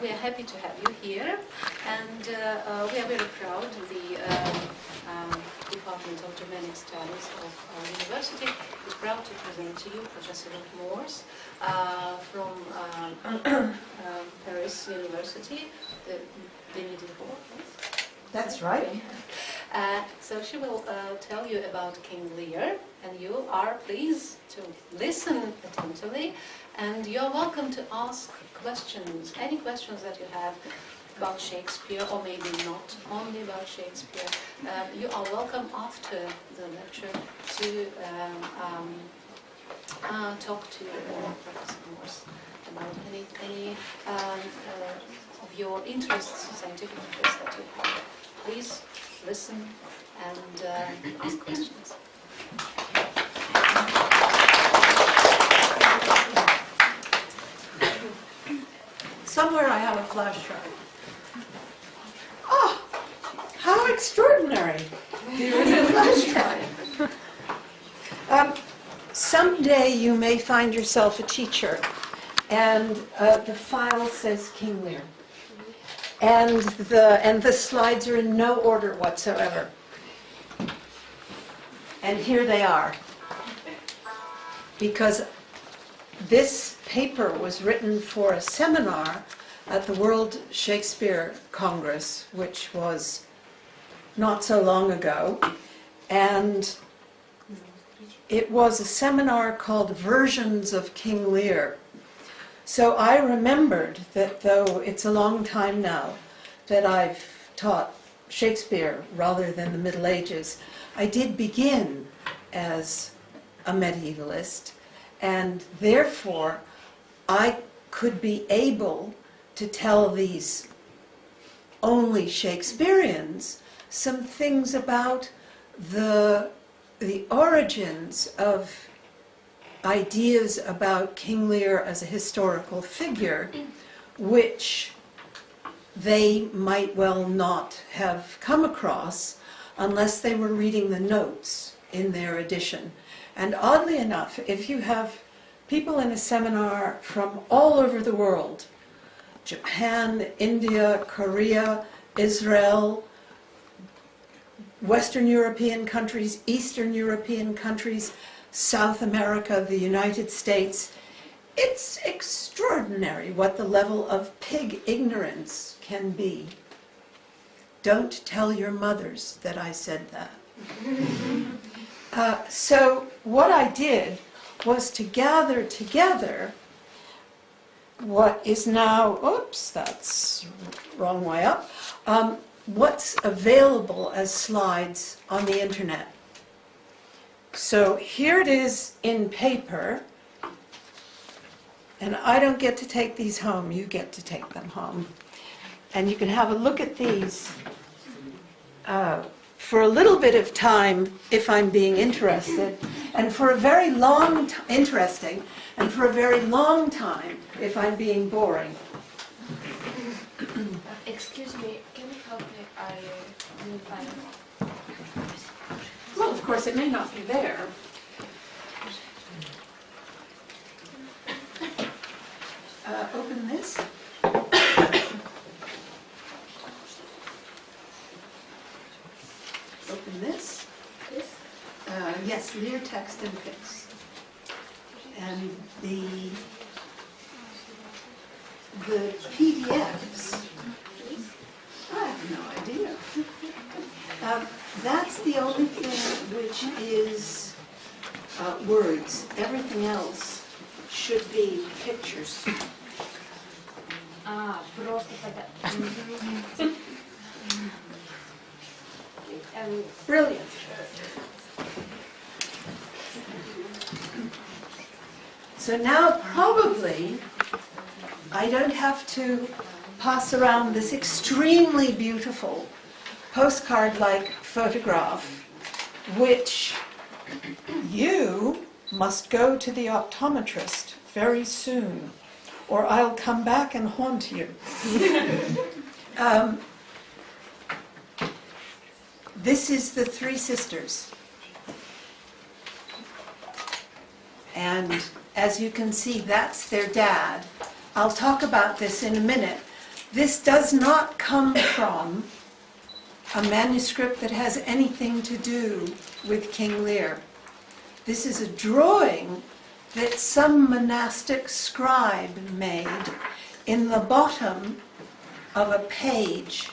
we are happy to have you here, and we are very proud. The Department of Germanic Studies of our university is proud to present to you Professor Ruth Morse from Paris University, the Deni Didro. That's right. So she will tell you about King Lear, and you are pleased to listen attentively, and you're welcome to ask questions, any questions that you have about Shakespeare, or maybe not only about Shakespeare. You are welcome after the lecture to talk to Professor Morse about any of your interests, scientific interests that you have. Please listen and ask questions. Somewhere I have a flash drive. Oh, how extraordinary. There is a flash drive. Someday you may find yourself a teacher, and the file says King Lear. And the slides are in no order whatsoever. And here they are. Because this paper was written for a seminar at the World Shakespeare Congress, which was not so long ago. And it was a seminar called Versions of King Lear. So I remembered that, though it's a long time now that I've taught Shakespeare rather than the Middle Ages, I did begin as a medievalist, and therefore I could be able to tell these only Shakespeareans some things about the origins of ideas about King Lear as a historical figure, which they might well not have come across unless they were reading the notes in their edition. And oddly enough, if you have people in a seminar from all over the world, Japan, India, Korea, Israel, Western European countries, Eastern European countries, South America, the United States, it's extraordinary what the level of pig ignorance can be. Don't tell your mothers that I said that. So what I did was to gather together what is now, oops, that's wrong way up, what's available as slides on the internet. So here it is in paper, and I don't get to take these home, you get to take them home. And you can have a look at these for a little bit of time if I'm being interested, and for a very long interesting, and for a very long time if I'm being boring. Excuse me, can you help me? I didn't find it. Well, of course, it may not be there. Open this. Open this. Yes, Lear text and fix. And the PDFs, I have no idea. That's the only thing which is words. Everything else should be pictures. Просто тогда. Brilliant. So now probably I don't have to pass around this extremely beautiful postcard-like photograph, which you must go to the optometrist very soon, or I'll come back and haunt you. This is the three sisters. And as you can see, that's their dad. I'll talk about this in a minute, This does not come from a manuscript that has anything to do with King Lear. This is a drawing that some monastic scribe made in the bottom of a page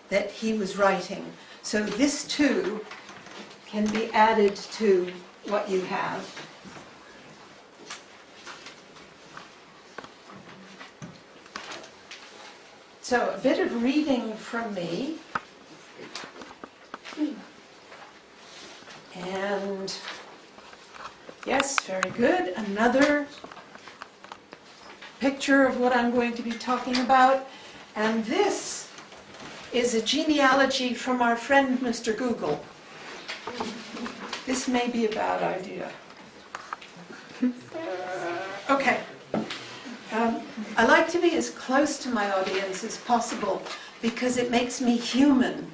that he was writing. So this too can be added to what you have. So a bit of reading from me. And yes, very good. Another picture of what I'm going to be talking about. And this is a genealogy from our friend Mr. Google. This may be a bad idea. Okay. I like to be as close to my audience as possible because it makes me human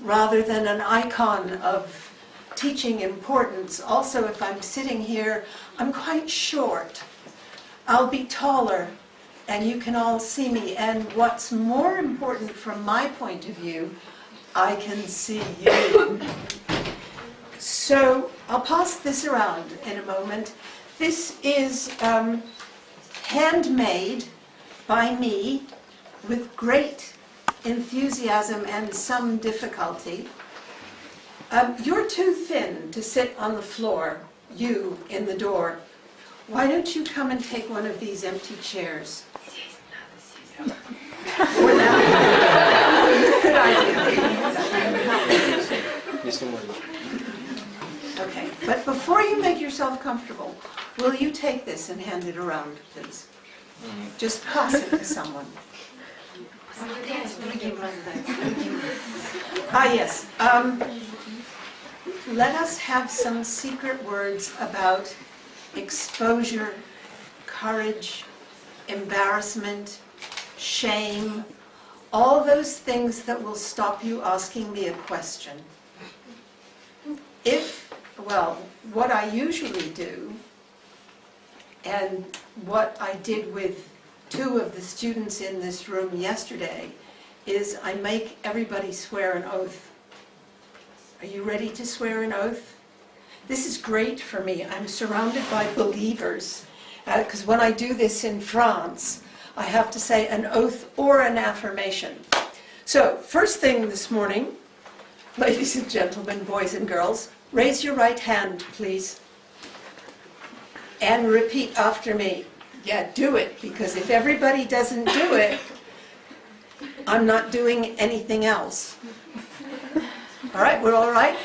rather than an icon of teaching importance. Also, if I'm sitting here, I'm quite short. I'll be taller and you can all see me. And what's more important from my point of view, I can see you. So I'll pass this around in a moment. This is handmade by me with great enthusiasm and some difficulty. You're too thin to sit on the floor, you in the door. Why don't you come and take one of these empty chairs? Or that. Good idea. Okay, but before you make yourself comfortable, will you take this and hand it around, please? Just pass it to someone. Yes. Let us have some secret words about exposure, courage, embarrassment, shame, all those things that will stop you asking me a question. What I usually do, and what I did with 2 of the students in this room yesterday, is I make everybody swear an oath. Are you ready to swear an oath? This is great for me. I'm surrounded by believers, because when I do this in France, I have to say an oath or an affirmation. So, first thing this morning, ladies and gentlemen, boys and girls, raise your right hand, please. And repeat after me. Yeah, do it, because if everybody doesn't do it, I'm not doing anything else. All right, we're all right?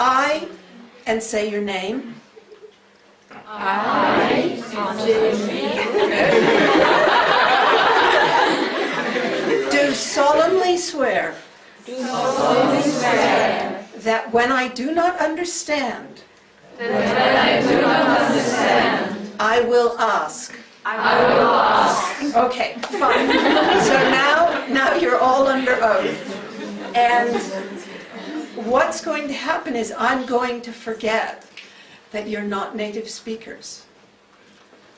I, and say your name. I, Do solemnly swear. That when I do not understand. I will ask. Okay, fine. So now you're all under oath. And what's going to happen is I'm going to forget that you're not native speakers.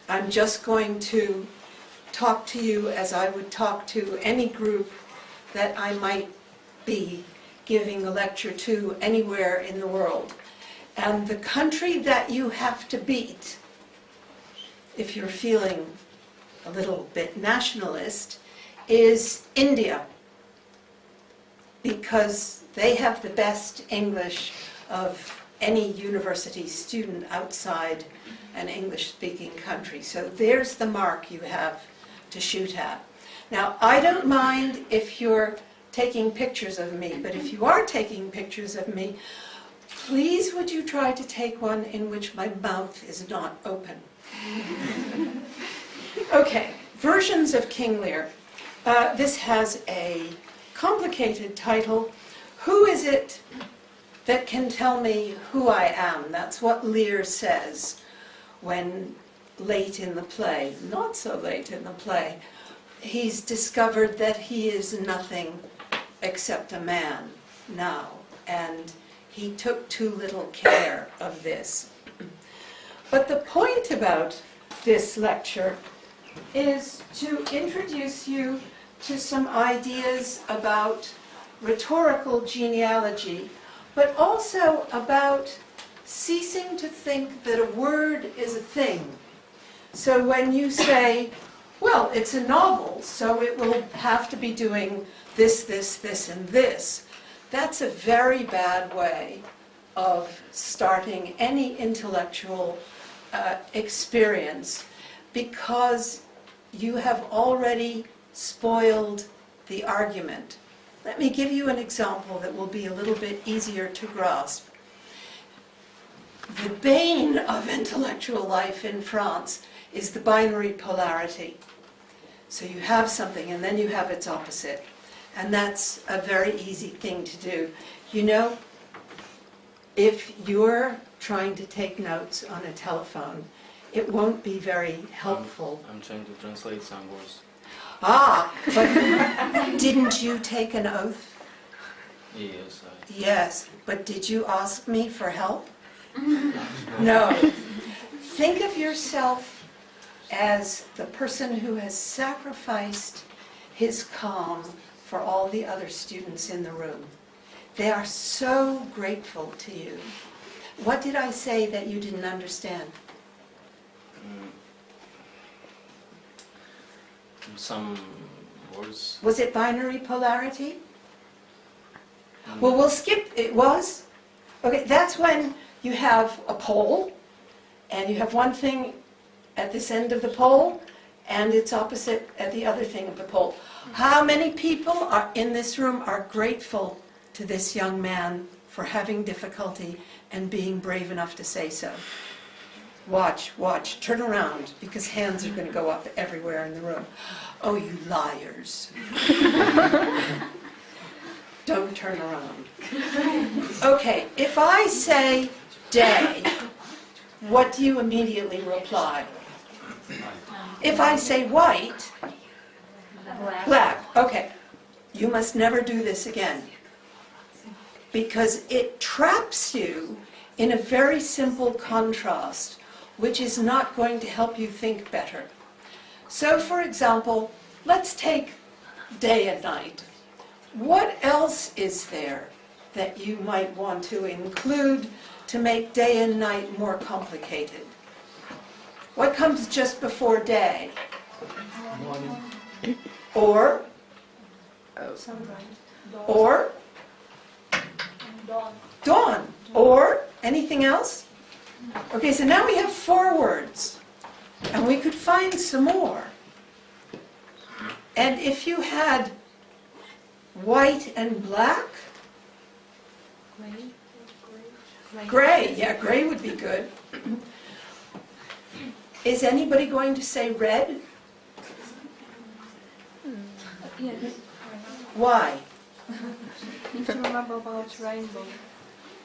I'm just going to talk to you as I would talk to any group that I might be giving a lecture to anywhere in the world. And the country that you have to beat, if you're feeling a little bit nationalist, is India. Because they have the best English of any university student outside an English-speaking country. So there's the mark you have to shoot at. Now, I don't mind if you're taking pictures of me, but if you are taking pictures of me, please would you try to take one in which my mouth is not open. Okay, versions of King Lear. This has a complicated title. Who is it that can tell me who I am? That's what Lear says when late in the play, not so late in the play, he's discovered that he is nothing except a man now, and he took too little care of this. But the point about this lecture is to introduce you to some ideas about rhetorical genealogy, but also about ceasing to think that a word is a thing. So when you say, well, it's a novel, so it will have to be doing this, this, this, and this, that's a very bad way of starting any intellectual experience, because you have already spoiled the argument. Let me give you an example that will be a little bit easier to grasp. The bane of intellectual life in France is the binary polarity. So you have something and then you have its opposite. And that's a very easy thing to do. You know, if you're trying to take notes on a telephone, it won't be very helpful. I'm trying to translate some words. Ah, but didn't you take an oath? Yes, Yes, but did you ask me for help? No. Think of yourself as the person who has sacrificed his calm for all the other students in the room. They are so grateful to you. What did I say that you didn't understand? Some words. Was it binary polarity? Well, we'll skip. It was? Okay, that's when you have a pole, and you have one thing at this end of the pole, and its opposite at the other thing of the pole. How many people are in this room are grateful to this young man for having difficulty and being brave enough to say so? Watch, watch, turn around, because hands are going to go up everywhere in the room. Oh, you liars. Don't turn around. Okay, if I say day, what do you immediately reply? If I say white, black. Okay, you must never do this again, because it traps you in a very simple contrast, which is not going to help you think better. So, for example, let's take day and night. What else is there that you might want to include to make day and night more complicated? What comes just before day? Morning. Or? Or? Dawn. Or? Anything else? Okay, so now we have 4 words, and we could find some more. And if you had white and black? Gray. Yeah, gray would be good. Is anybody going to say red? Yes. Why? Need to remember about rainbow.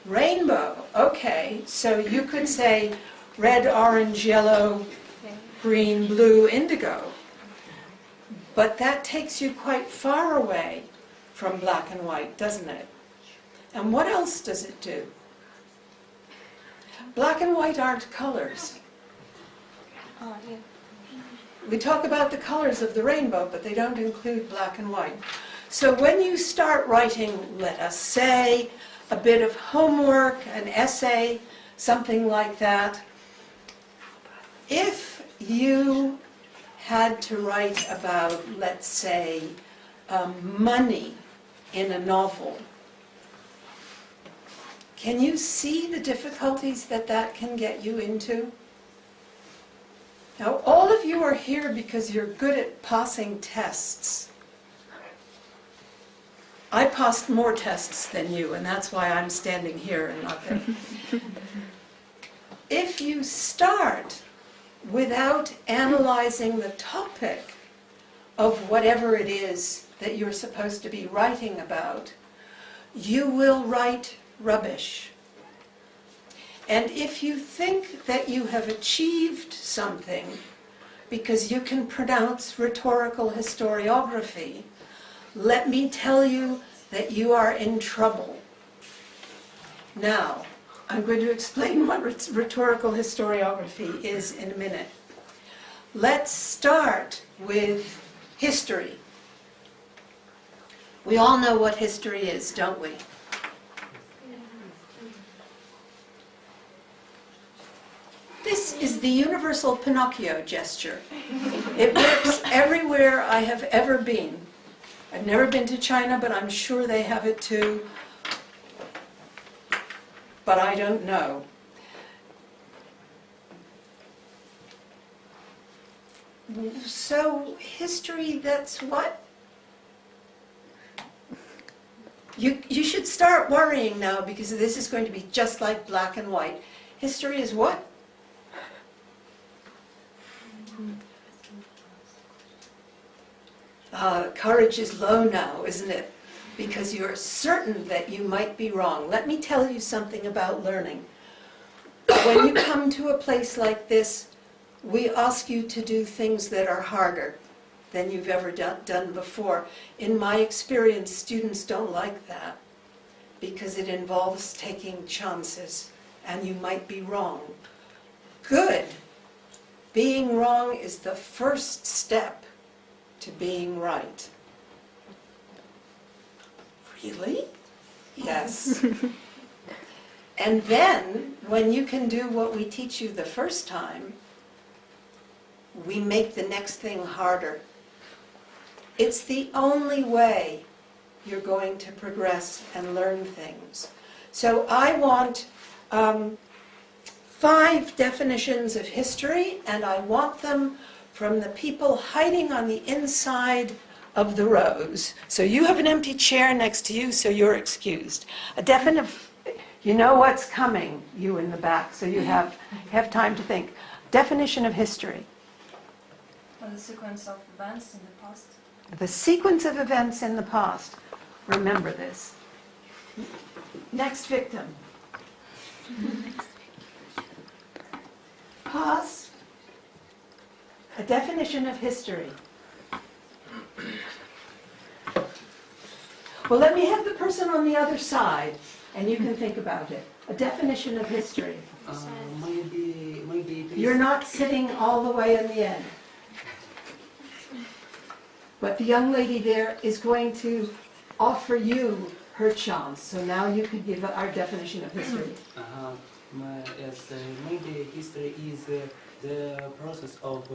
Rainbow. Okay, so you could say red, orange, yellow, green, blue, indigo. But that takes you quite far away from black and white, doesn't it? And what else does it do? Black and white aren't colors. Oh, yeah. We talk about the colors of the rainbow, but they don't include black and white. So when you start writing, let us say, a bit of homework, an essay, something like that, if you had to write about, let's say, money in a novel, can you see the difficulties that that can get you into? Now, all of you are here because you're good at passing tests. I passed more tests than you, and that's why I'm standing here and not there. If you start without analyzing the topic of whatever it is that you're supposed to be writing about, you will write rubbish. And if you think that you have achieved something because you can pronounce rhetorical historiography, let me tell you that you are in trouble. Now, I'm going to explain what rhetorical historiography is in a minute. let's start with history. We all know what history is, don't we? This is the universal Pinocchio gesture. It works everywhere I have ever been. I've never been to China, but I'm sure they have it too. But I don't know. So history, that's what? You should start worrying now, because this is going to be just like black and white. History is what? Courage is low now, isn't it? Because you're certain that you might be wrong. Let me tell you something about learning. When you come to a place like this, we ask you to do things that are harder than you've ever done before. In my experience, students don't like that because it involves taking chances, and you might be wrong. Good. Being wrong is the first step to being right. Really? Yes. And then, when you can do what we teach you the first time, we make the next thing harder. It's the only way you're going to progress and learn things. So I want 5 definitions of history, and I want them from the people hiding on the inside of the rows. So you have an empty chair next to you, so you're excused. You know what's coming, you in the back, so you have time to think. Definition of history. The sequence of events in the past. The sequence of events in the past. Remember this. Next victim. Past. A definition of history. Well, let me have the person on the other side, and you can think about it. A definition of history. Maybe. You're not sitting all the way in the end. But the young lady there is going to offer you her chance. So now you could give our definition of history. Yes, maybe history is the process of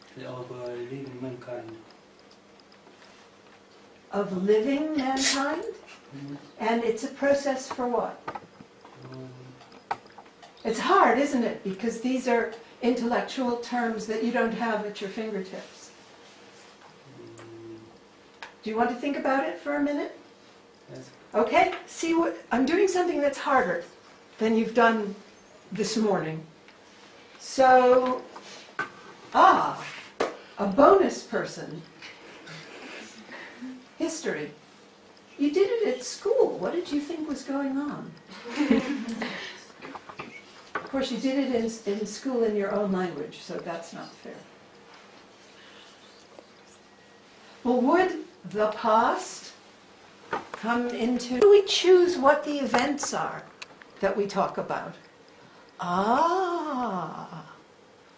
living mankind. Of living mankind? And it's a process for what? It's hard, isn't it? Because these are intellectual terms that you don't have at your fingertips. Do you want to think about it for a minute? Yes. Okay, see what I'm doing something that's harder than you've done this morning. So, a bonus person. History. You did it at school. What did you think was going on? Of course, you did it in school in your own language, so that's not fair. Well, would the past come into... Do we choose what the events are that we talk about?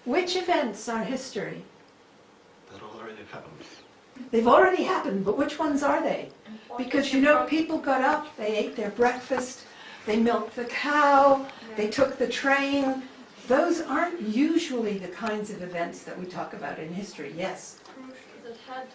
Which events are history? That already happened. They've already happened, but which ones are they? Because, you know, people got up, they ate their breakfast, they milked the cow, they took the train. Those aren't usually the kinds of events that we talk about in history. Yes? That had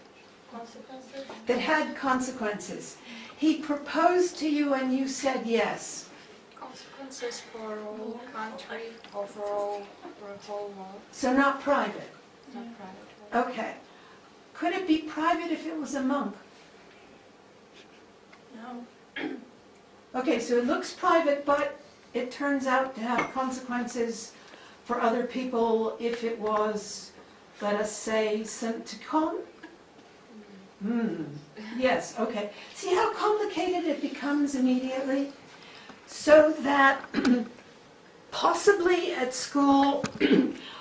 consequences? That had consequences. He proposed to you and you said yes. Consequences for a whole country, overall, for a whole world. So not private. Not private. Okay. Could it be private if it was a monk? No. Okay, so it looks private, but it turns out to have consequences for other people if it was, let us say, sent to con? Yes, okay. See how complicated it becomes immediately? So that possibly at school,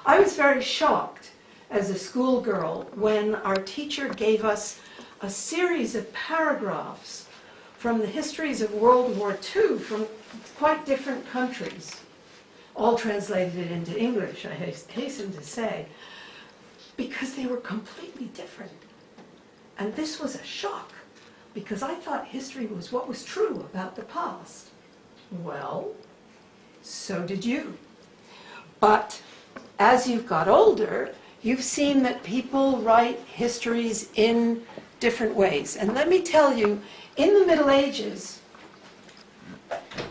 I was very shocked as a schoolgirl when our teacher gave us a series of paragraphs from the histories of World War II from quite different countries. all translated into English, I hasten to say, because they were completely different. And this was a shock, because I thought history was what was true about the past. Well, so did you. But as you've got older, you've seen that people write histories in different ways. And let me tell you, in the Middle Ages,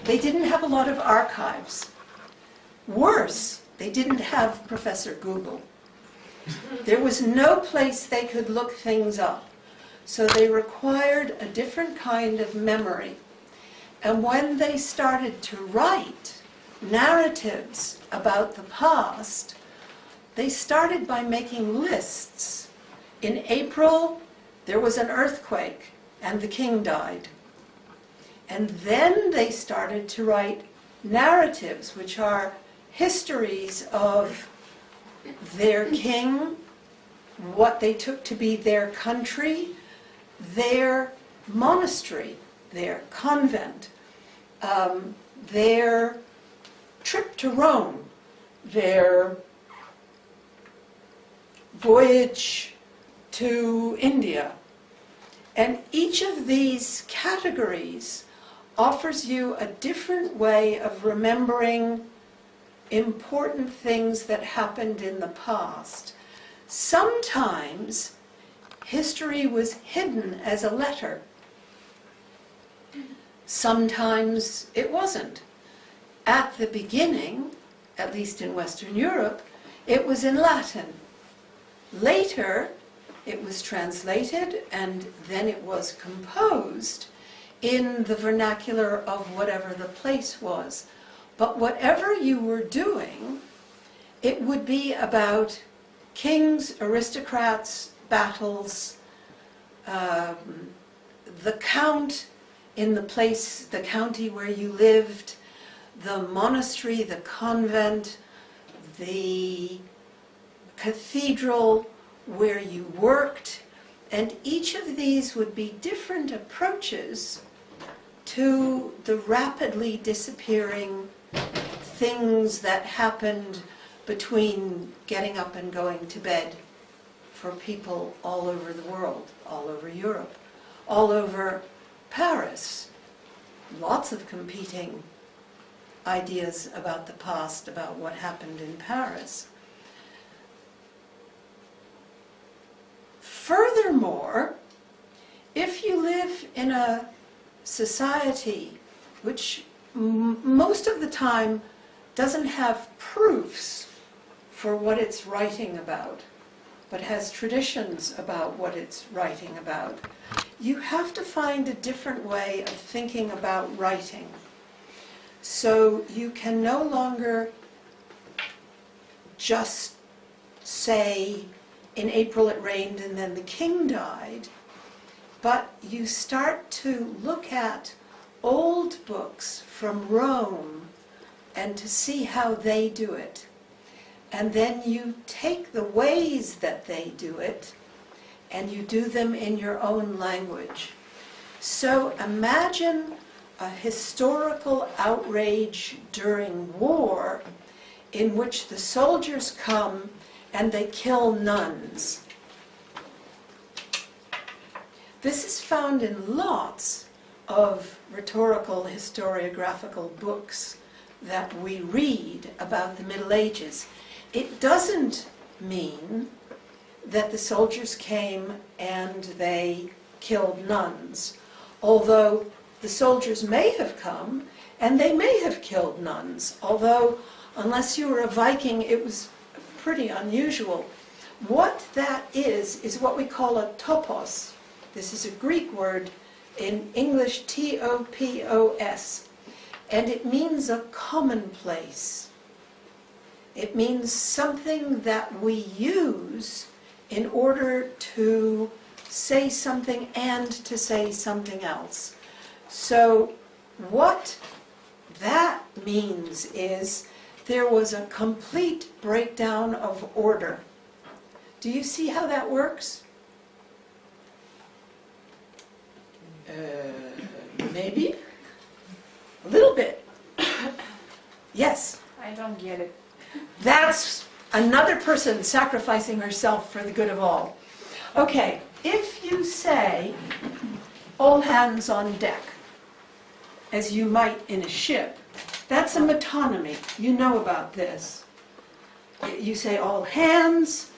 they didn't have a lot of archives. Worse, they didn't have Professor Google. There was no place they could look things up. So they required a different kind of memory. And when they started to write narratives about the past, they started by making lists. In April, there was an earthquake and the king died. And then they started to write narratives, which are histories of their king, what they took to be their country, their monastery, their convent, their trip to Rome, their voyage to India. And each of these categories offers you a different way of remembering important things that happened in the past. Sometimes history was hidden as a letter. Sometimes it wasn't. At the beginning, at least in Western Europe, it was in Latin. Later, it was translated and then it was composed in the vernacular of whatever the place was. But whatever you were doing, it would be about kings, aristocrats, battles, the count in the place, the county where you lived, the monastery, the convent, the cathedral where you worked, and each of these would be different approaches to the rapidly disappearing things that happened between getting up and going to bed for people all over the world, all over Europe, all over Paris. Lots of competing ideas about the past, about what happened in Paris. Furthermore, if you live in a society which most of the time doesn't have proofs for what it's writing about, but has traditions about what it's writing about, you have to find a different way of thinking about writing. So you can no longer just say, in April it rained and then the king died, but you start to look at old books from Rome and to see how they do it. And then you take the ways that they do it and you do them in your own language. So imagine a historical outrage during war in which the soldiers come and they kill nuns. This is found in lots of rhetorical, historiographical books that we read about the Middle Ages. It doesn't mean that the soldiers came and they killed nuns, although the soldiers may have come and they may have killed nuns, although unless you were a Viking, it was pretty unusual. What that is what we call a topos. This is a Greek word, in English T-O-P-O-S, and it means a commonplace. It means something that we use in order to say something and to say something else. So what that means is there was a complete breakdown of order. Do you see how that works? Maybe? A little bit. Yes? I I don't get it. That's another person sacrificing herself for the good of all. Okay, if you say, all hands on deck, as you might in a ship, that's a metonymy. You know about this. You say all hands,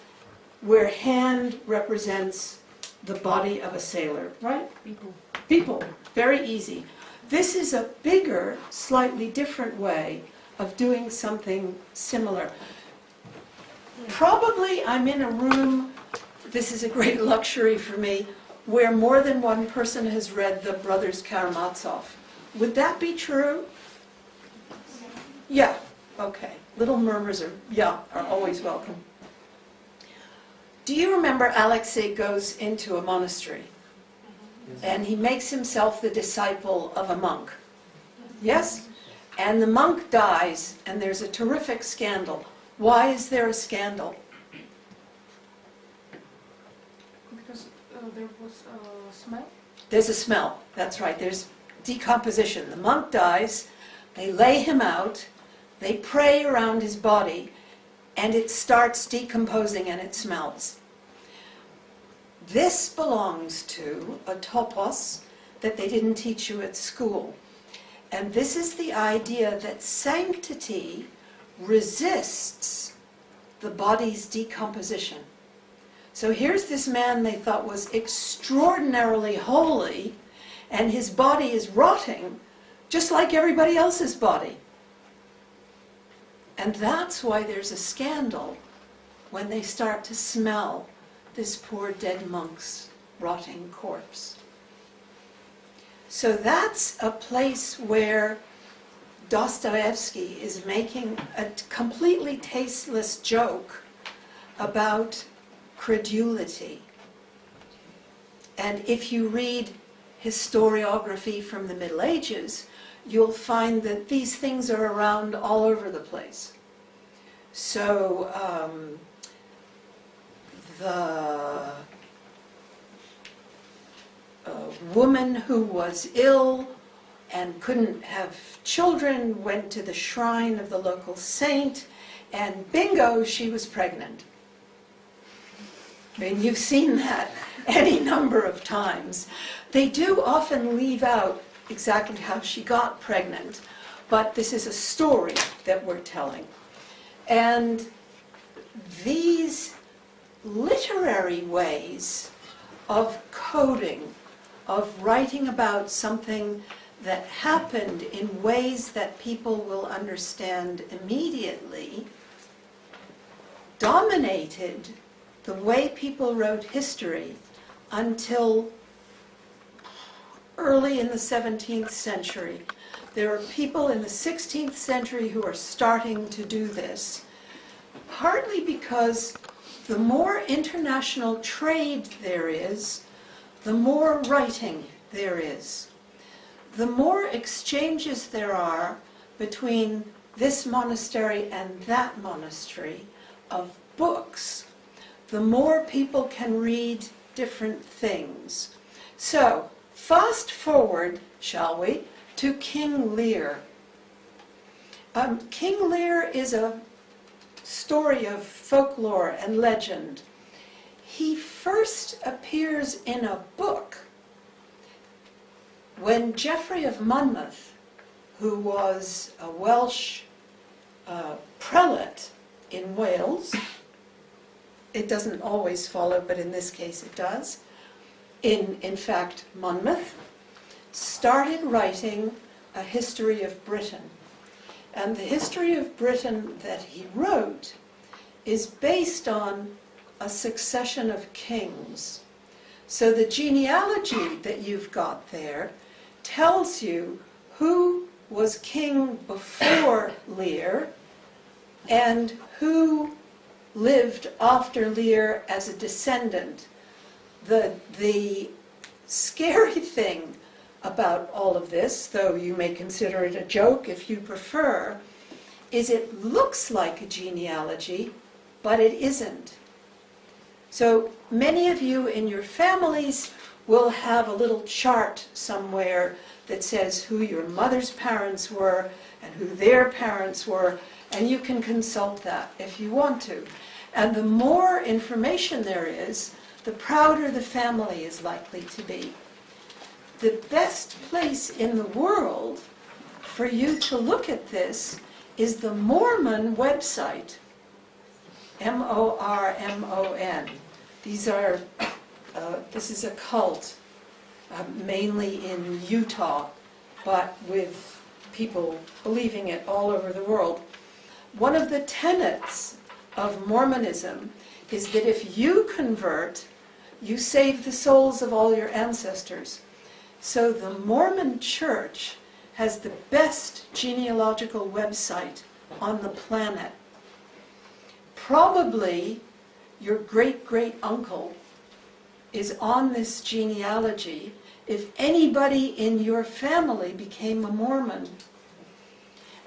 where hand represents the body of a sailor, right? People. People, very easy. This is a bigger, slightly different way of doing something similar. Probably I'm in a room, this is a great luxury for me, where more than one person has read the Brothers Karamazov. Would that be true? Yeah, okay. Little murmurs are always welcome. Do you remember Alexei goes into a monastery and he makes himself the disciple of a monk? Yes? And the monk dies and there's a terrific scandal. Why is there a scandal? Because there was a smell. There's a smell, that's right. There's decomposition. The monk dies, they lay him out, they pray around his body, and it starts decomposing and it smells. This belongs to a topos that they didn't teach you at school. And this is the idea that sanctity resists the body's decomposition. So here's this man they thought was extraordinarily holy, and his body is rotting just like everybody else's body. And that's why there's a scandal when they start to smell this poor dead monk's rotting corpse. So that's a place where Dostoevsky is making a completely tasteless joke about credulity. And if you read historiography from the Middle Ages, you'll find that these things are around all over the place. So the woman who was ill and couldn't have children went to the shrine of the local saint, and bingo, she was pregnant. I mean, you've seen that any number of times. They do often leave out exactly how she got pregnant, but this is a story that we're telling. And these literary ways of coding, of writing about something that happened in ways that people will understand immediately, dominated the way people wrote history until early in the 17th century. There are people in the 16th century who are starting to do this, partly because the more international trade there is, the more writing there is. The more exchanges there are between this monastery and that monastery of books, the more people can read different things. So, fast forward, shall we, to King Lear. King Lear is a story of folklore and legend. He first appears in a book when Geoffrey of Monmouth, who was a Welsh prelate in Wales, it doesn't always follow, but in this case it does, in fact, Monmouth, started writing a history of Britain. And the history of Britain that he wrote is based on a succession of kings. So the genealogy that you've got there tells you who was king before Lear and who lived after Lear as a descendant. The scary thing about all of this, though you may consider it a joke if you prefer, is it looks like a genealogy, but it isn't. So many of you in your families will have a little chart somewhere that says who your mother's parents were and who their parents were, And you can consult that if you want to. And the more information there is, the prouder the family is likely to be. The best place in the world for you to look at this is the Mormon website, M-O-R-M-O-N. This is a cult, mainly in Utah, but with people believing it all over the world. One of the tenets of Mormonism is that if you convert, you save the souls of all your ancestors. So the Mormon Church has the best genealogical website on the planet. Probably your great-great-uncle is on this genealogy if anybody in your family became a Mormon.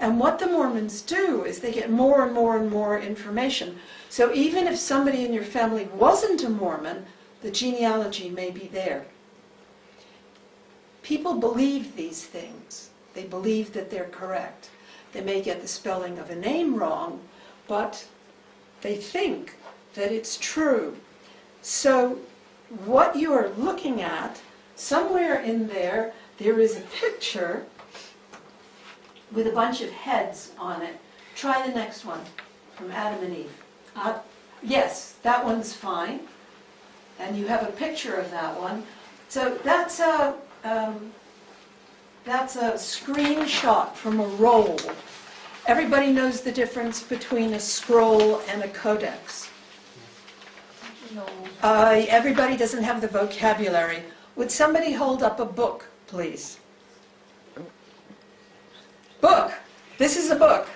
And what the Mormons do is they get more and more and more information. So even if somebody in your family wasn't a Mormon, the genealogy may be there. People believe these things. They believe that they're correct. They may get the spelling of a name wrong, but they think that it's true. So what you're looking at, somewhere in there, there is a picture with a bunch of heads on it. Try the next one, from Adam and Eve. Yes, that one's fine. And you have a picture of that one. So that's a screenshot from a roll. Everybody knows the difference between a scroll and a codex. No. Everybody doesn't have the vocabulary. Would somebody hold up a book, please? Book. This is a book.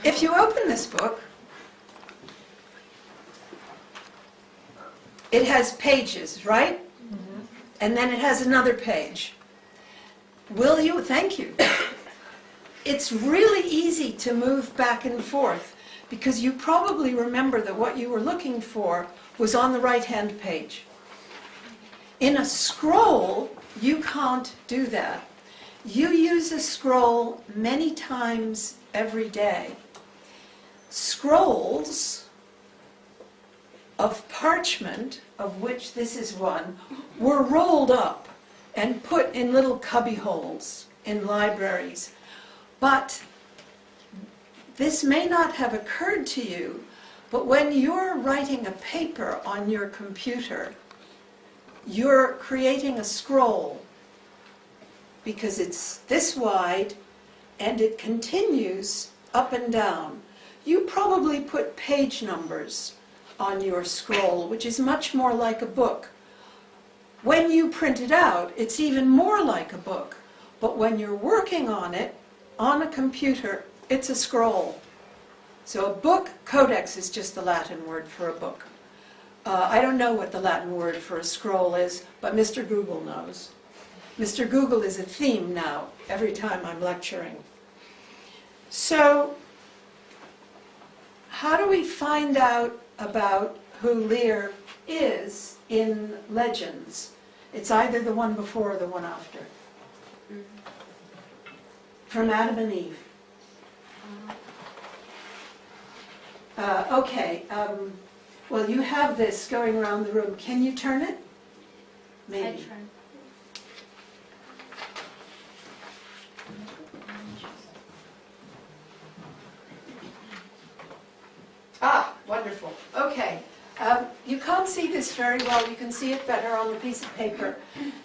If you open this book, it has pages, right? Mm-hmm. And then it has another page. Will you? Thank you. It's really easy to move back and forth because you probably remember that what you were looking for was on the right-hand page. In a scroll, you can't do that. You use a scroll many times every day. Scrolls of parchment, of which this is one, were rolled up and put in little cubby holes in libraries. But this may not have occurred to you, but when you're writing a paper on your computer, you're creating a scroll because it's this wide and it continues up and down. You probably put page numbers on your scroll, which is much more like a book. When you print it out, it's even more like a book. But when you're working on it, on a computer, it's a scroll. So a book, codex, is just the Latin word for a book. I don't know what the Latin word for a scroll is, but Mr. Google knows. Mr. Google is a theme now, every time I'm lecturing. So, how do we find out about who Lear is in legends? It's either the one before or the one after. From Adam and Eve. Okay, well, you have this going around the room. Can you turn it? Maybe. Ah, wonderful. Okay. You can't see this very well. You can see it better on the piece of paper.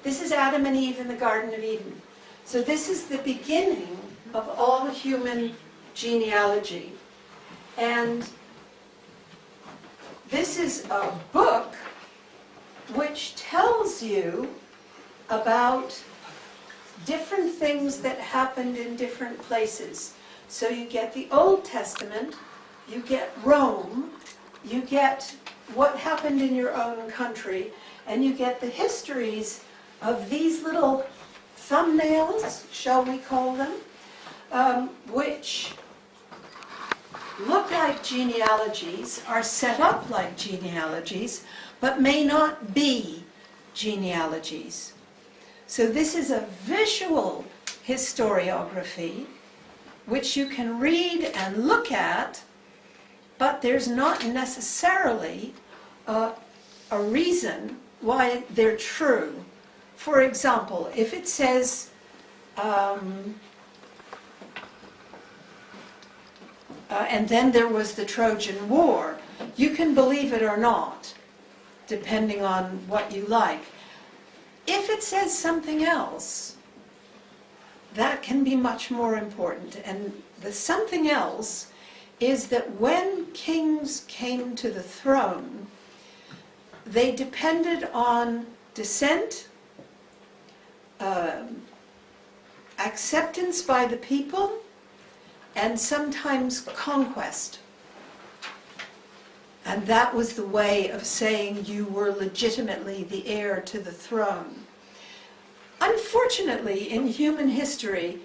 This is Adam and Eve in the Garden of Eden. So this is the beginning of all human genealogy. And this is a book which tells you about different things that happened in different places. So you get the Old Testament, you get Rome, you get what happened in your own country, and you get the histories of these little thumbnails, shall we call them, which look like genealogies, are set up like genealogies, but may not be genealogies. So this is a visual historiography which you can read and look at, but there's not necessarily a reason why they're true. For example, if it says, and then there was the Trojan War, you can believe it or not, depending on what you like. If it says something else, that can be much more important. And the something else is that when kings came to the throne, they depended on descent, acceptance by the people, and sometimes conquest. And that was the way of saying you were legitimately the heir to the throne. Unfortunately, in human history,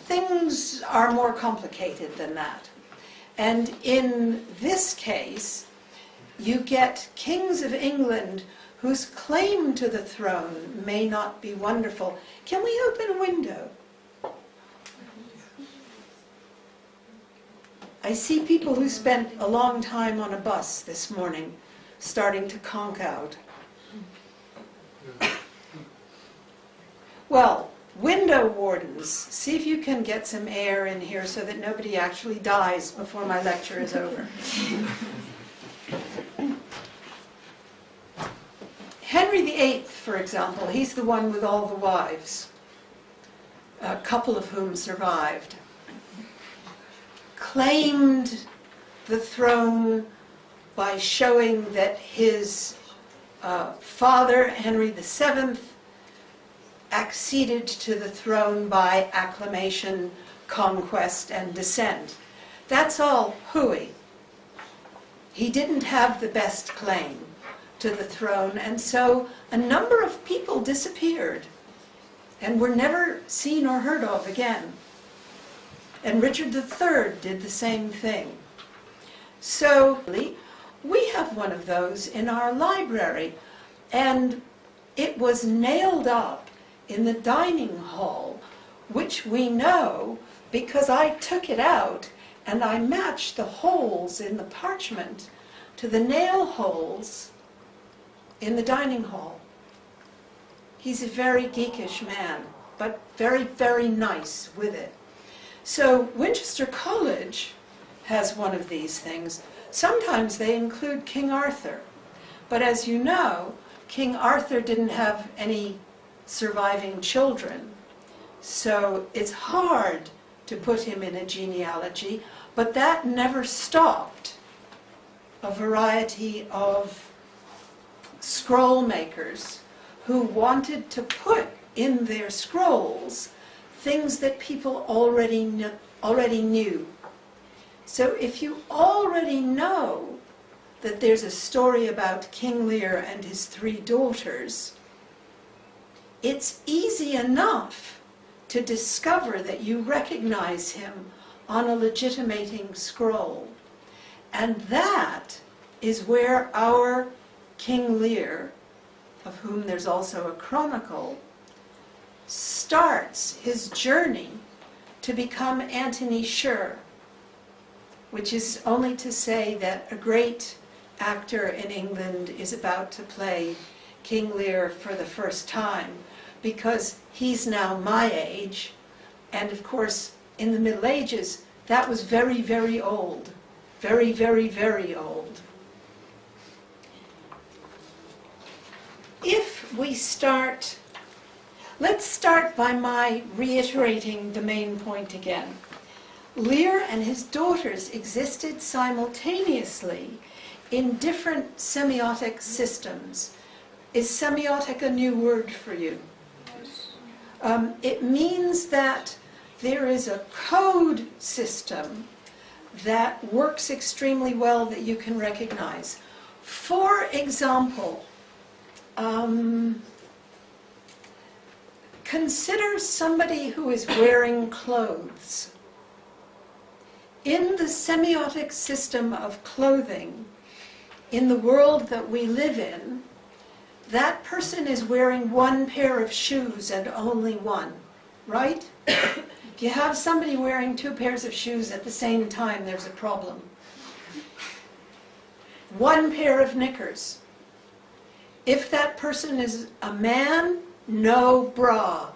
things are more complicated than that. And in this case, you get kings of England whose claim to the throne may not be wonderful. Can we open a window? I see people who spent a long time on a bus this morning starting to conk out. Well, window wardens, see if you can get some air in here so that nobody actually dies before my lecture is over. Henry VIII, for example, he's the one with all the wives, a couple of whom survived, claimed the throne by showing that his father, Henry VII, acceded to the throne by acclamation, conquest, and descent. That's all hooey. He didn't have the best claim to the throne, and so a number of people disappeared and were never seen or heard of again. And Richard III did the same thing. So we have one of those in our library, and it was nailed up in the dining hall, which we know because I took it out and I matched the holes in the parchment to the nail holes in the dining hall. He's a very geekish man, but very, very nice with it. So Winchester College has one of these things. Sometimes they include King Arthur, but as you know, King Arthur didn't have any surviving children, so it's hard to put him in a genealogy, but that never stopped a variety of scroll makers who wanted to put in their scrolls things that people already knew. So if you already know that there's a story about King Lear and his 3 daughters, it's easy enough to discover that you recognize him on a legitimating scroll. And that is where our King Lear, of whom there's also a chronicle, starts his journey to become Anthony Sher, which is only to say that a great actor in England is about to play King Lear for the first time, because he's now my age, and of course in the Middle Ages that was very, very old. Very, very, very old. If we start, let's start by my reiterating the main point again. Lear and his daughters existed simultaneously in different semiotic systems. Is semiotic a new word for you? It means that there is a code system that works extremely well that you can recognize. For example, consider somebody who is wearing clothes. In the semiotic system of clothing, in the world that we live in, that person is wearing one pair of shoes and only one, right? If you have somebody wearing 2 pairs of shoes at the same time, there's a problem. 1 pair of knickers. If that person is a man, no bra.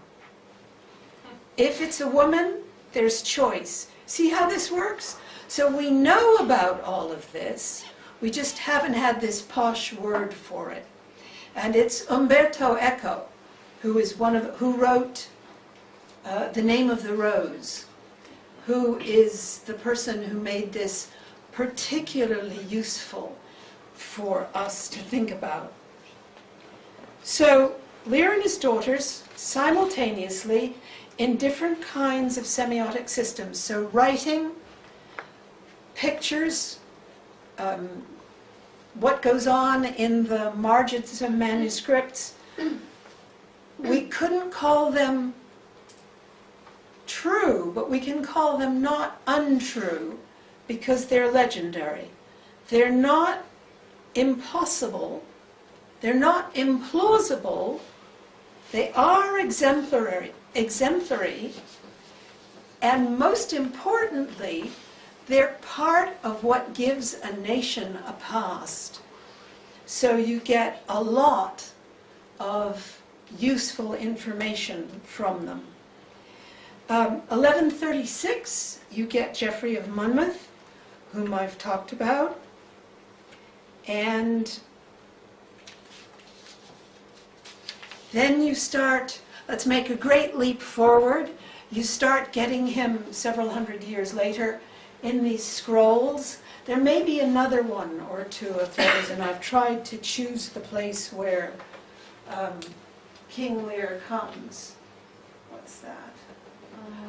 If it's a woman, there's choice. See how this works? So we know about all of this. We just haven't had this posh word for it. And it's Umberto Eco, who wrote The Name of the Rose, who is the person who made this particularly useful for us to think about. So Lear and his daughters simultaneously in different kinds of semiotic systems. So writing, pictures, what goes on in the margins of manuscripts. We couldn't call them true, but we can call them not untrue because they're legendary. They're not impossible. They're not implausible. They are exemplary, and most importantly, they're part of what gives a nation a past. So you get a lot of useful information from them. 1136, you get Geoffrey of Monmouth, whom I've talked about, and then you start, let's make a great leap forward. You start getting him several hundred years later in these scrolls. There may be another one or two of those, and I've tried to choose the place where King Lear comes. What's that?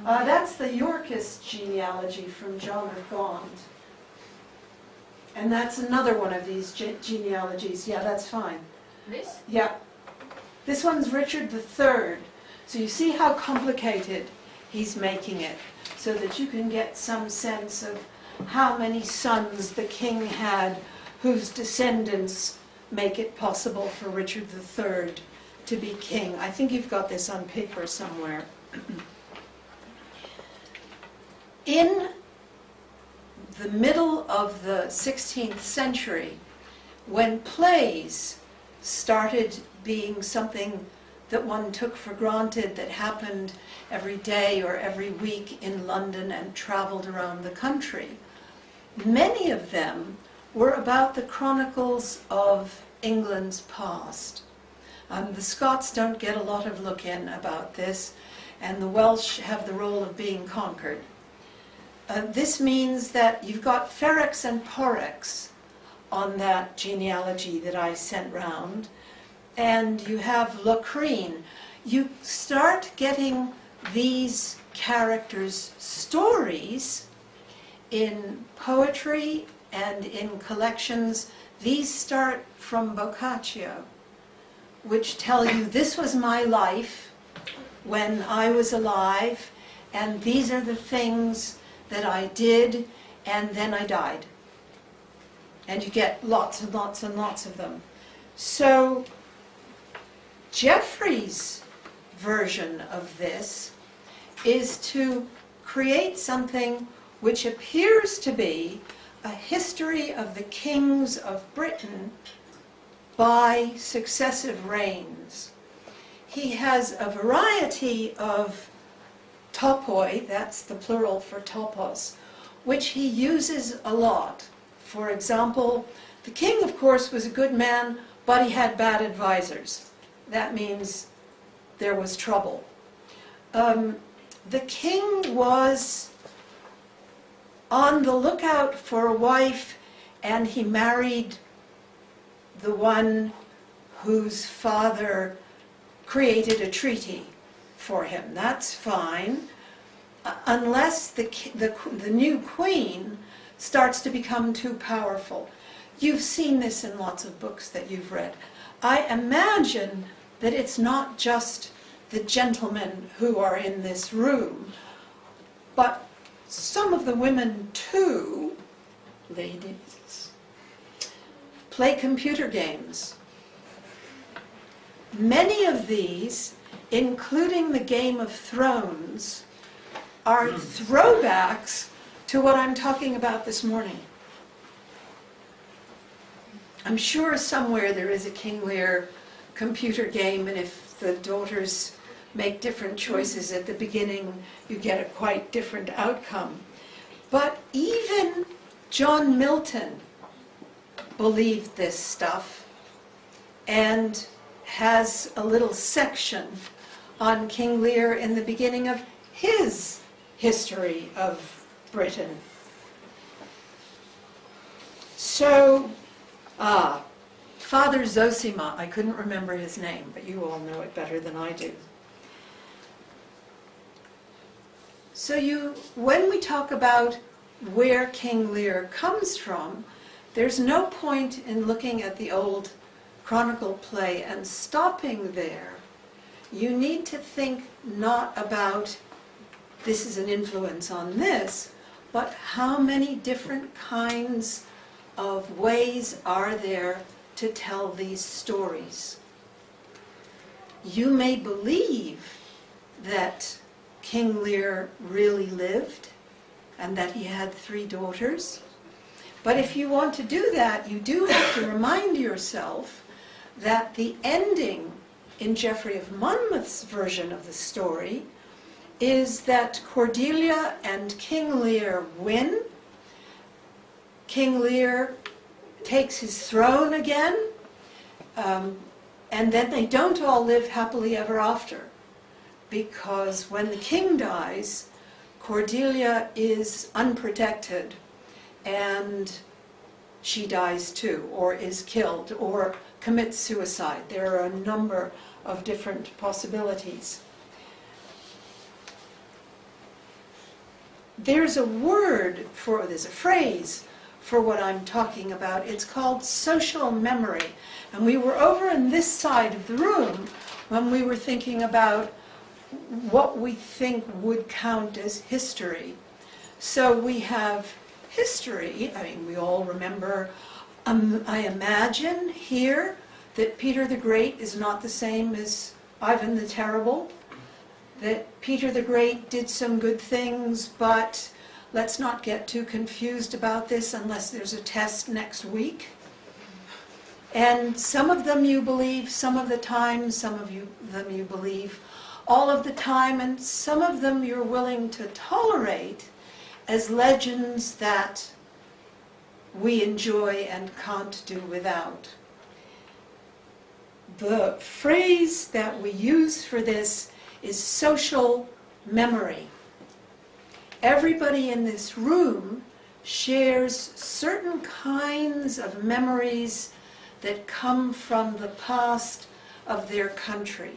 That's the Yorkist genealogy from John of Gaunt. And that's another one of these genealogies. Yeah, that's fine. This? Yeah. This one's Richard III. So you see how complicated he's making it, so that you can get some sense of how many sons the king had whose descendants make it possible for Richard III to be king. I think you've got this on paper somewhere. In the middle of the 16th century, when plays started being something that one took for granted, that happened every day or every week in London and traveled around the country, many of them were about the chronicles of England's past. The Scots don't get a lot of look in about this, and the Welsh have the role of being conquered. This means that you've got Ferex and Porrex on that genealogy that I sent round, and you have Locrine. You start getting these characters' stories in poetry and in collections. These start from Boccaccio, which tell you this was my life when I was alive, and these are the things that I did, and then I died. And you get lots and lots and lots of them. So Geoffrey's version of this is to create something which appears to be a history of the kings of Britain by successive reigns. He has a variety of topoi, that's the plural for topos, which he uses a lot. For example, the king, of course, was a good man, but he had bad advisors. That means there was trouble. The king was on the lookout for a wife, and he married the one whose father created a treaty for him. That's fine, unless the new queen starts to become too powerful. You've seen this in lots of books that you've read. I imagine that it's not just the gentlemen who are in this room, but some of the women too, ladies, play computer games. Many of these, including the Game of Thrones, are throwbacks to what I'm talking about this morning. I'm sure somewhere there is a King Lear computer game, and if the daughters make different choices at the beginning, you get a quite different outcome. But even John Milton believed this stuff and has a little section on King Lear in the beginning of his history of Britain. So, Father Zosima, I couldn't remember his name, but you all know it better than I do. So when we talk about where King Lear comes from, there's no point in looking at the old chronicle play and stopping there. You need to think not about this is an influence on this, but how many different kinds of ways are there to tell these stories. You may believe that King Lear really lived and that he had 3 daughters. But if you want to do that, you do have to remind yourself that the ending in Geoffrey of Monmouth's version of the story is that Cordelia and King Lear win. King Lear takes his throne again, and then they don't all live happily ever after, because when the king dies, Cordelia is unprotected and she dies too, or is killed, or commits suicide. There are a number of different possibilities. There's a phrase for what I'm talking about. It's called social memory. And we were over on this side of the room when we were thinking about what we think would count as history. So we have history. I mean, we all remember, I imagine here, that Peter the Great is not the same as Ivan the Terrible, that Peter the Great did some good things, but let's not get too confused about this unless there's a test next week. And some of them you believe, some of the time, some of them you believe all of the time, and some of them you're willing to tolerate as legends that we enjoy and can't do without. The phrase that we use for this is social memory. Everybody in this room shares certain kinds of memories that come from the past of their country.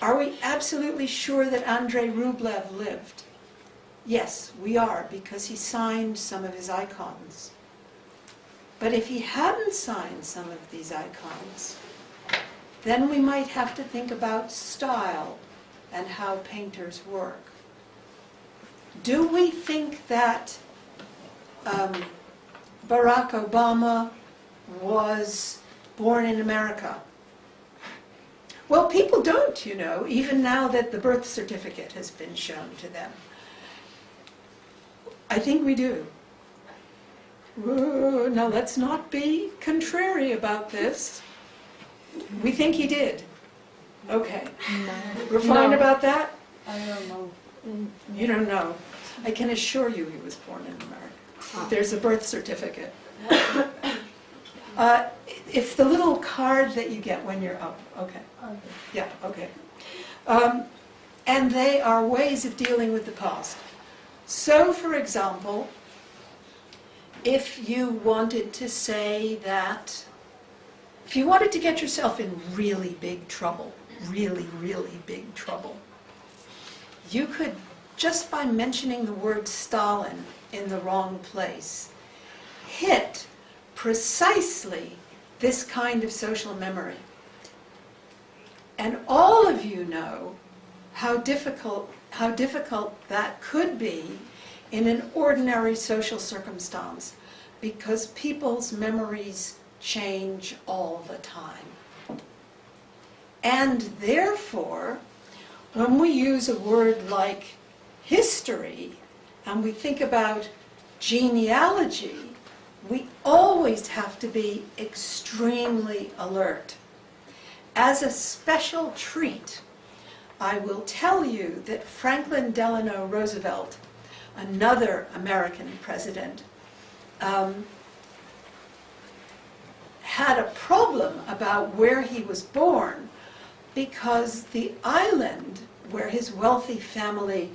Are we absolutely sure that Andrei Rublev lived? Yes, we are, because he signed some of his icons. But if he hadn't signed some of these icons, then we might have to think about style and how painters work. Do we think that Barack Obama was born in America? Well, people don't, you know, even now that the birth certificate has been shown to them. I think we do. Now, let's not be contrary about this. We think he did. Okay. No. We're fine about that? I don't know. You don't know. I can assure you he was born in America. There's a birth certificate. It's the little card that you get when you're up. Okay. Yeah, okay. And they are ways of dealing with the past. So, for example, if you wanted to say that, if you wanted to get yourself in really big trouble, really, really big trouble, you could, just by mentioning the word Stalin in the wrong place, hit precisely this kind of social memory. And all of you know how difficult that could be in an ordinary social circumstance, because people's memories change all the time. And therefore, when we use a word like history and we think about genealogy, we always have to be extremely alert. As a special treat, I will tell you that Franklin Delano Roosevelt, another American president, had a problem about where he was born because the island where his wealthy family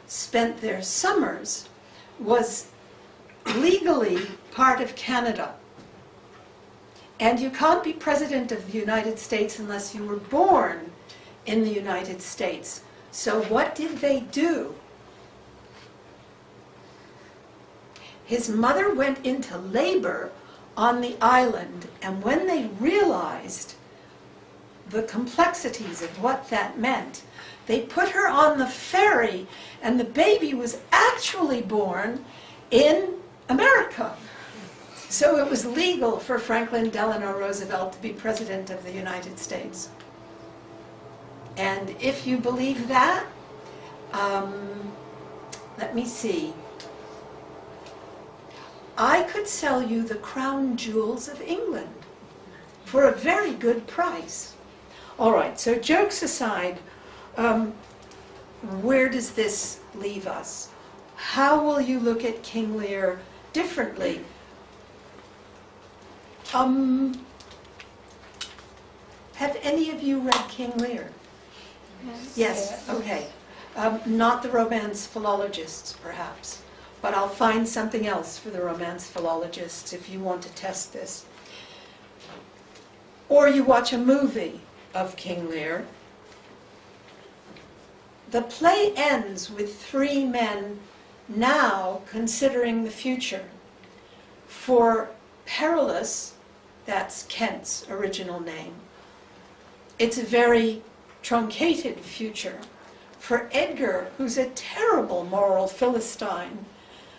spent their summers was legally part of Canada. And you can't be president of the United States unless you were born in the United States. So what did they do? His mother went into labor on the island, and when they realized the complexities of what that meant, they put her on the ferry, and the baby was actually born in America. So it was legal for Franklin Delano Roosevelt to be president of the United States. And if you believe that, let me see. I could sell you the crown jewels of England for a very good price. All right, so jokes aside, where does this leave us? How will you look at King Lear differently? Have any of you read King Lear? Yes, okay. Not the romance philologists, perhaps, but I'll find something else for the romance philologists if you want to test this. Or you watch a movie of King Lear. The play ends with three men now considering the future. For Perillus, that's Kent's original name, it's a very truncated future. For Edgar, who's a terrible moral Philistine,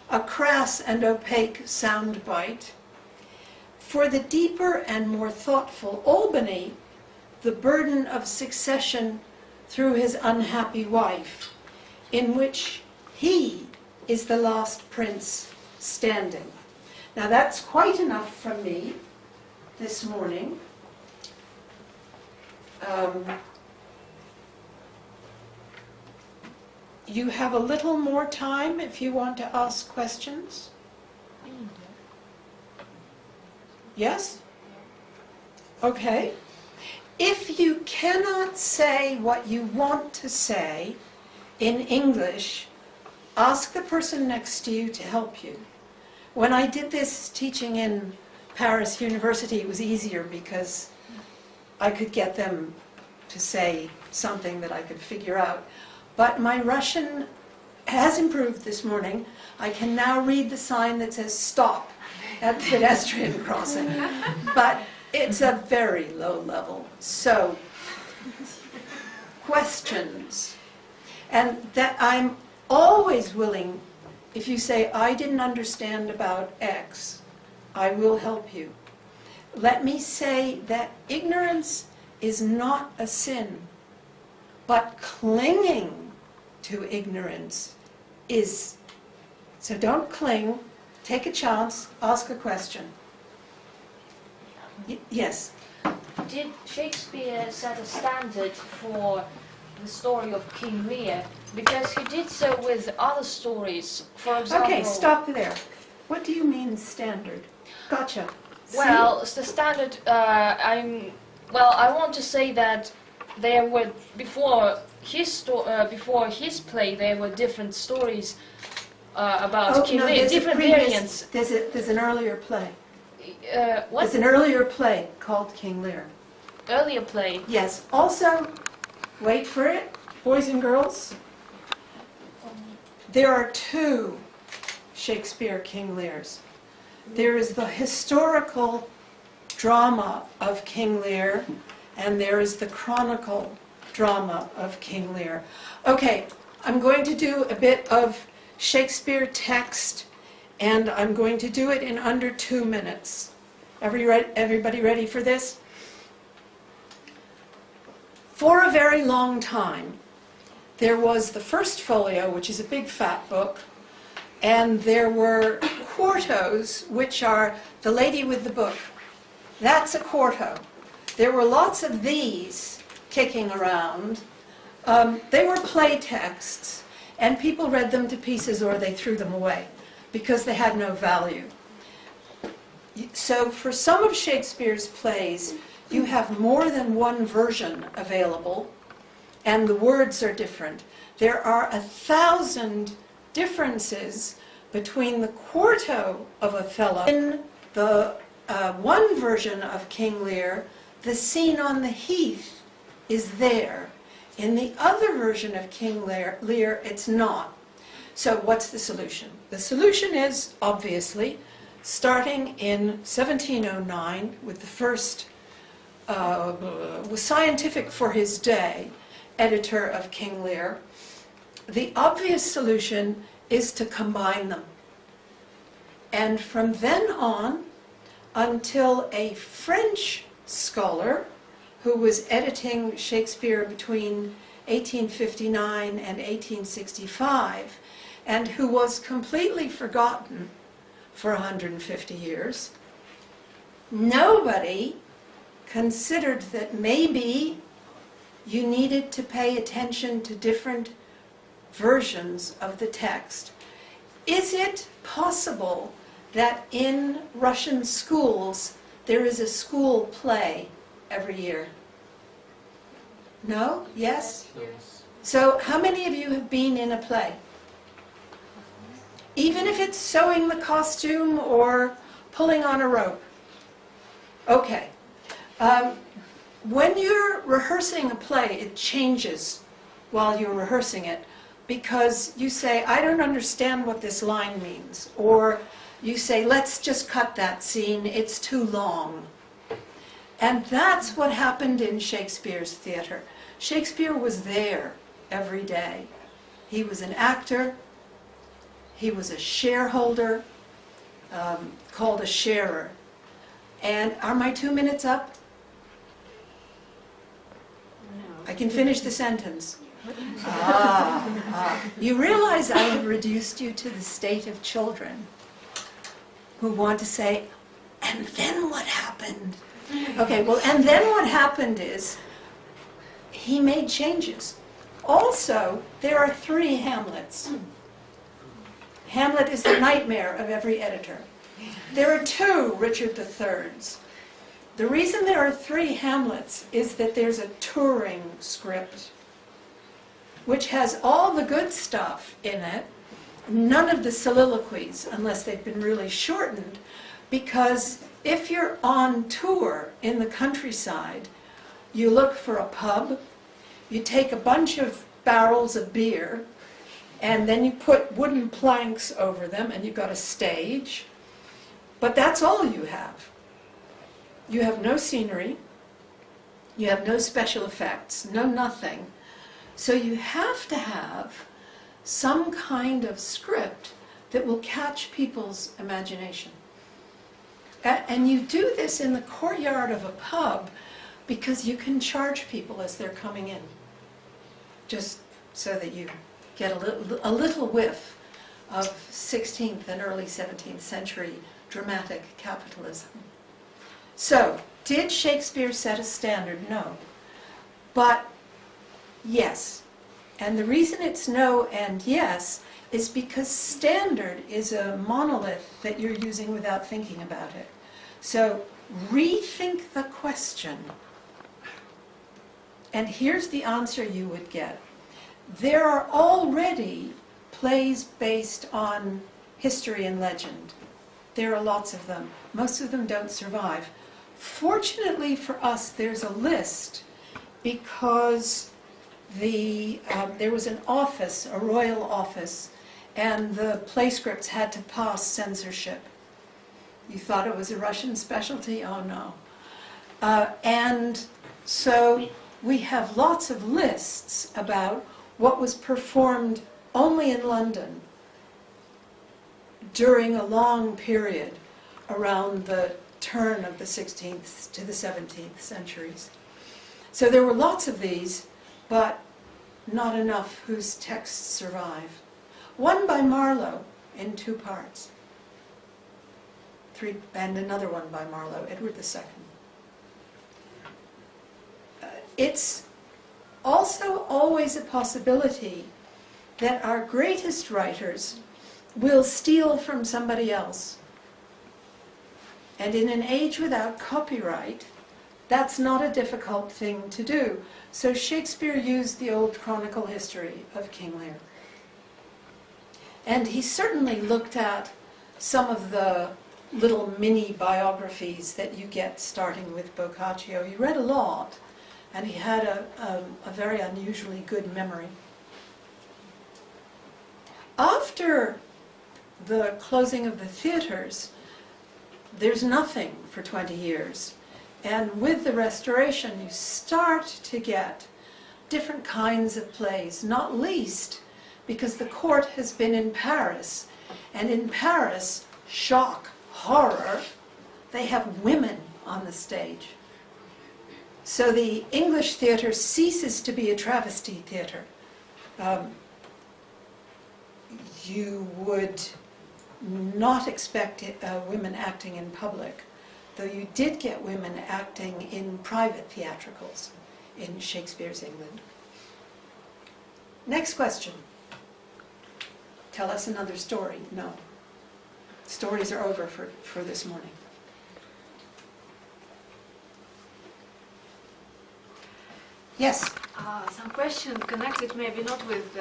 a crass and opaque soundbite. For the deeper and more thoughtful Albany, the burden of succession through his unhappy wife, in which he is the last prince standing. Now that's quite enough from me this morning. You have a little more time if you want to ask questions. Yes? Okay. If you cannot say what you want to say in English, ask the person next to you to help you. When I did this teaching in Paris University, it was easier because I could get them to say something that I could figure out. But my Russian has improved this morning. I can now read the sign that says stop at the pedestrian crossing. But it's a very low level. So, questions. And that I'm always willing, if you say, I didn't understand about X, I will help you. Let me say that ignorance is not a sin, but clinging to ignorance is. So don't cling, take a chance, ask a question. Yes? Did Shakespeare set a standard for the story of King Lear? Because he did so with other stories, for example... Okay, stop there. What do you mean standard? Gotcha. Well, the standard, I want to say that there were, before his play, there were different stories about King Lear, different variants. There's an earlier play. What? There's an earlier play called King Lear. Earlier play? Yes. Also, wait for it, boys and girls. There are two Shakespeare King Lears. There is the historical drama of King Lear, and there is the chronicle drama of King Lear. Okay, I'm going to do a bit of Shakespeare text, and I'm going to do it in under 2 minutes. Everybody ready for this? For a very long time, there was the first folio, which is a big fat book, and there were quartos, which are the lady with the book. That's a quarto. There were lots of these kicking around. They were play texts, and people read them to pieces or they threw them away because they had no value. So for some of Shakespeare's plays, you have more than one version available, and the words are different. There are 1,000 differences between the quarto of Othello. In the one version of King Lear, the scene on the heath is there. In the other version of King Lear, it's not. So what's the solution? The solution is, obviously, starting in 1709 with the first, was scientific for his day, editor of King Lear. The obvious solution is to combine them. And from then on, until a French scholar who was editing Shakespeare between 1859 and 1865, and who was completely forgotten for 150 years, nobody considered that maybe you needed to pay attention to different versions of the text. Is it possible that in Russian schools there is a school play every year? No? Yes? Yes. So how many of you have been in a play? Even if it's sewing the costume or pulling on a rope. Okay. When you're rehearsing a play, it changes while you're rehearsing it, because you say, I don't understand what this line means. Or you say, let's just cut that scene, it's too long. And that's what happened in Shakespeare's theater. Shakespeare was there every day. He was an actor. He was a shareholder, called a sharer. And are my 2 minutes up? I can finish the sentence. You realize I have reduced you to the state of children who want to say, and then what happened? Okay, well, and then what happened is he made changes. Also, there are 3 Hamlets. Hamlet is the nightmare of every editor. There are 2 Richard III's. The reason there are 3 Hamlets is that there's a touring script, which has all the good stuff in it, none of the soliloquies, unless they've been really shortened, because if you're on tour in the countryside, you look for a pub, you take a bunch of barrels of beer, and then you put wooden planks over them, and you've got a stage. But that's all you have. You have no scenery, you have no special effects, no nothing. So you have to have some kind of script that will catch people's imagination. And you do this in the courtyard of a pub because you can charge people as they're coming in, just so that you get a little whiff of 16th and early 17th century dramatic capitalism. So, did Shakespeare set a standard? No. But yes. And the reason it's no and yes is because standard is a monolith that you're using without thinking about it. So, rethink the question. And here's the answer you would get. There are already plays based on history and legend. There are lots of them. Most of them don't survive. Fortunately for us, there's a list because there was an office, a royal office, and the play scripts had to pass censorship. You thought it was a Russian specialty? Oh no. And so we have lots of lists about what was performed only in London during a long period around the turn of the 16th to the 17th centuries. So there were lots of these, but not enough whose texts survive. One by Marlowe in 2 parts. 3, and another one by Marlowe, Edward II. It's also always a possibility that our greatest writers will steal from somebody else. And in an age without copyright, that's not a difficult thing to do. So Shakespeare used the old chronicle history of King Lear. And he certainly looked at some of the little mini biographies that you get starting with Boccaccio. He read a lot, and he had a very unusually good memory. After the closing of the theaters, there's nothing for 20 years. And with the Restoration, you start to get different kinds of plays, not least because the court has been in Paris. And in Paris, shock, horror, they have women on the stage. So the English theater ceases to be a travesty theater. You would not expect women acting in public, though you did get women acting in private theatricals in Shakespeare's England. Next question. Tell us another story. No. Stories are over for this morning. Yes? Some question connected maybe not with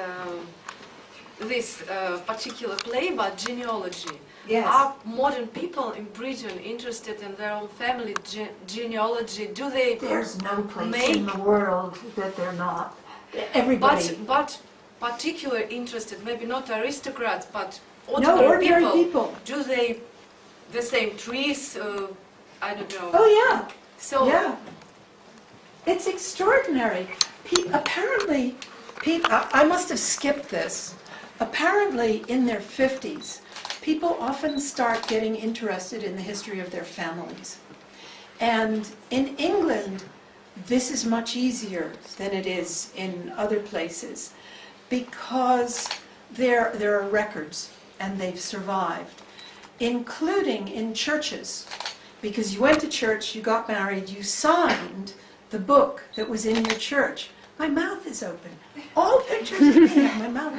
this particular play, but genealogy. Yes. Are modern people in Britain interested in their own family genealogy? Do they? There's no place Make- in the world that they're not. Everybody. But particular interested, maybe not aristocrats, but No, ordinary people. Do they the same trees? I don't know. Oh, yeah. So Yeah. It's extraordinary. Apparently, I must have skipped this. Apparently, in their 50s, people often start getting interested in the history of their families. And in England, this is much easier than it is in other places because there are records and they've survived, including in churches. Because you went to church, you got married, you signed the book that was in your church. My mouth is open. All pictures are in my mouth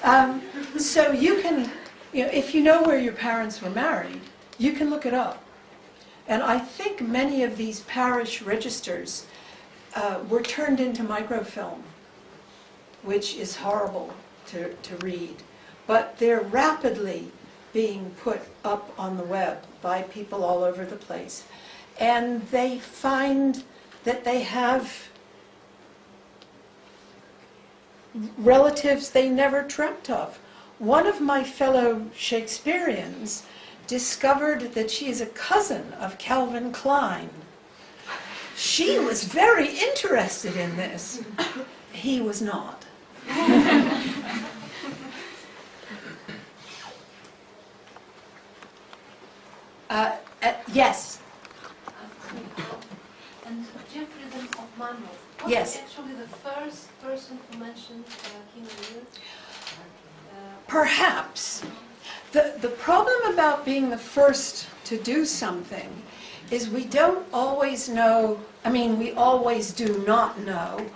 open. So you can, if you know where your parents were married, you can look it up. And I think many of these parish registers were turned into microfilm, which is horrible to read. But they're rapidly being put up on the web by people all over the place. And they find that they have relatives they never dreamt of. One of my fellow Shakespeareans discovered that she is a cousin of Calvin Klein. She was very interested in this. He was not. Yes. And Geoffrey of Monmouth, was Yes. he actually the first person who mentioned King Lear? Perhaps. The problem about being the first to do something is we don't always know, we always do not know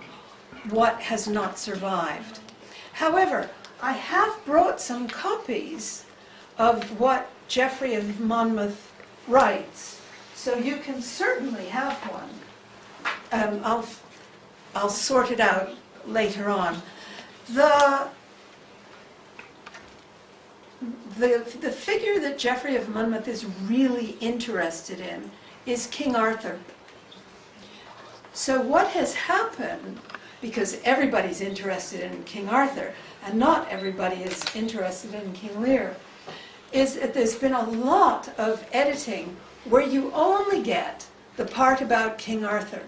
what has not survived. However, I have brought some copies of what Geoffrey of Monmouth writes, so you can certainly have one. I'll sort it out later on. The figure that Geoffrey of Monmouth is really interested in is King Arthur. So what has happened, because everybody's interested in King Arthur, and not everybody is interested in King Lear, is that there's been a lot of editing where you only get the part about King Arthur.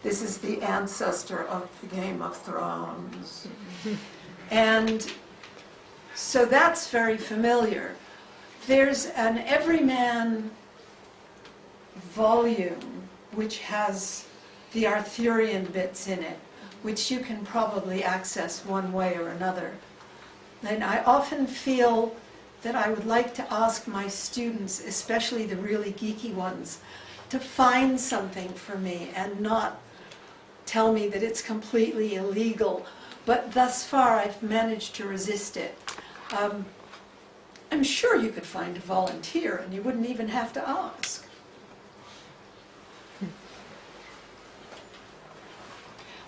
This is the ancestor of the Game of Thrones. And so that's very familiar. There's an Everyman volume which has the Arthurian bits in it, which you can probably access one way or another. And I often feel that I would like to ask my students, especially the really geeky ones, to find something for me and not tell me that it's completely illegal. But thus far, I've managed to resist it. I'm sure you could find a volunteer and you wouldn't even have to ask.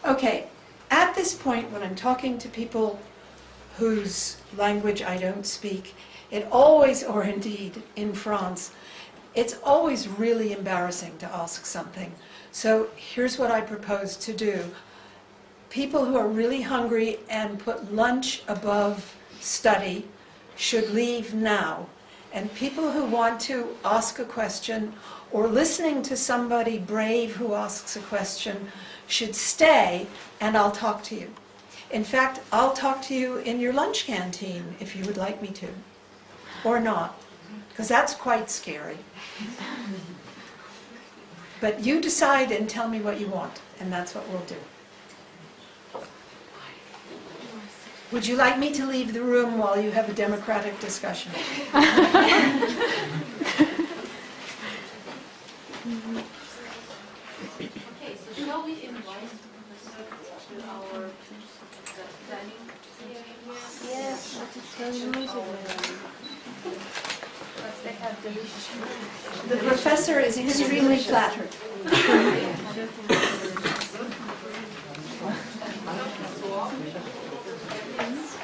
Okay, at this point when I'm talking to people whose language I don't speak, it always, or indeed in France, it's always really embarrassing to ask something. So here's what I propose to do. People who are really hungry and put lunch above study should leave now. And people who want to ask a question or listening to somebody brave who asks a question should stay, and I'll talk to you. In fact, I'll talk to you in your lunch canteen if you would like me to, or not, because that's quite scary. But you decide and tell me what you want, and that's what we'll do. Would you like me to leave the room while you have a democratic discussion? Okay, so shall we invite the professor to our dining area? Yes, but it's very noisy. But they have delicious food. The professor is extremely flattered.